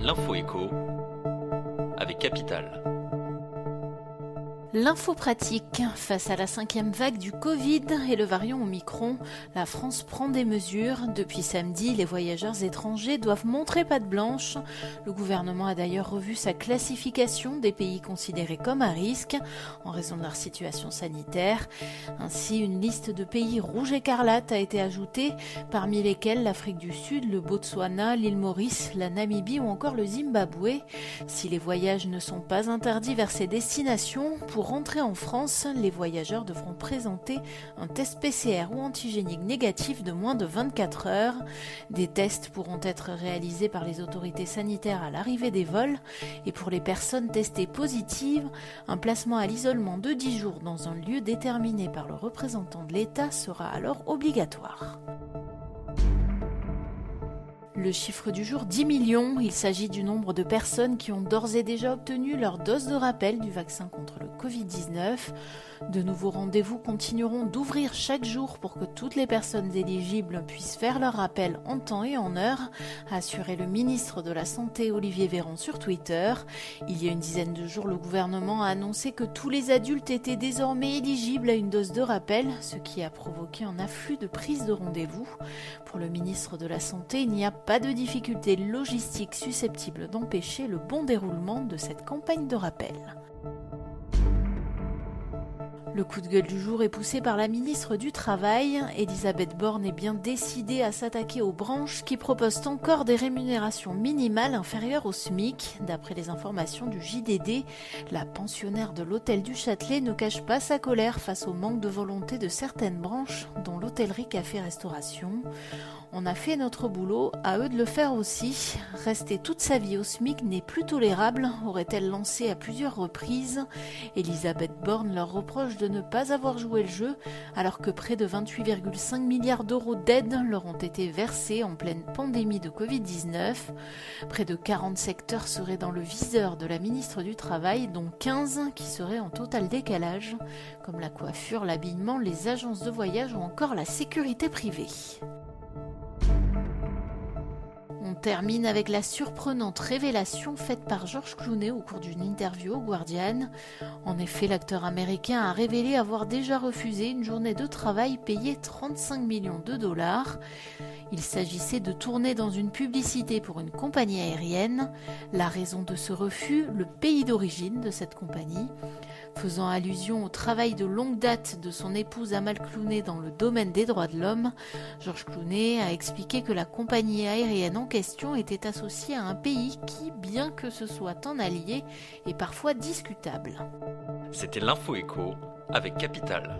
L'info écho avec Capital. L'info pratique. Face à la 5e vague du Covid et le variant Omicron, la France prend des mesures. Depuis samedi, les voyageurs étrangers doivent montrer patte blanche. Le gouvernement a d'ailleurs revu sa classification des pays considérés comme à risque en raison de leur situation sanitaire. Ainsi, une liste de pays rouge écarlate a été ajoutée, parmi lesquels l'Afrique du Sud, le Botswana, l'île Maurice, la Namibie ou encore le Zimbabwe. Si les voyages ne sont pas interdits vers ces destinations, pour rentrer en France, les voyageurs devront présenter un test PCR ou antigénique négatif de moins de 24 heures. Des tests pourront être réalisés par les autorités sanitaires à l'arrivée des vols. Et pour les personnes testées positives, un placement à l'isolement de 10 jours dans un lieu déterminé par le représentant de l'État sera alors obligatoire. Le chiffre du jour, 10 millions. Il s'agit du nombre de personnes qui ont d'ores et déjà obtenu leur dose de rappel du vaccin contre le Covid-19. De nouveaux rendez-vous continueront d'ouvrir chaque jour pour que toutes les personnes éligibles puissent faire leur rappel en temps et en heure, a assuré le ministre de la Santé Olivier Véran sur Twitter. Il y a une dizaine de jours, le gouvernement a annoncé que tous les adultes étaient désormais éligibles à une dose de rappel, ce qui a provoqué un afflux de prises de rendez-vous. Pour le ministre de la Santé, il n'y a pas de difficultés logistiques susceptibles d'empêcher le bon déroulement de cette campagne de rappel. Le coup de gueule du jour est poussé par la ministre du Travail. Elisabeth Borne est bien décidée à s'attaquer aux branches qui proposent encore des rémunérations minimales inférieures au SMIC. D'après les informations du JDD, la pensionnaire de l'hôtel du Châtelet ne cache pas sa colère face au manque de volonté de certaines branches, dont l'hôtellerie café-restauration. On a fait notre boulot, à eux de le faire aussi. Rester toute sa vie au SMIC n'est plus tolérable, aurait-elle lancé à plusieurs reprises. Elisabeth Borne leur reproche de ne pas avoir joué le jeu, alors que près de 28,5 milliards d'euros d'aides leur ont été versés en pleine pandémie de Covid-19. Près de 40 secteurs seraient dans le viseur de la ministre du Travail, dont 15 qui seraient en total décalage, comme la coiffure, l'habillement, les agences de voyage ou encore la sécurité privée. On termine avec la surprenante révélation faite par George Clooney au cours d'une interview au Guardian. En effet, l'acteur américain a révélé avoir déjà refusé une journée de travail payée 35 millions de dollars. Il s'agissait de tourner dans une publicité pour une compagnie aérienne. La raison de ce refus, le pays d'origine de cette compagnie. Faisant allusion au travail de longue date de son épouse Amal Clooney dans le domaine des droits de l'homme, George Clooney a expliqué que la compagnie aérienne en question était associée à un pays qui, bien que ce soit un allié, est parfois discutable. C'était l'info écho avec Capital.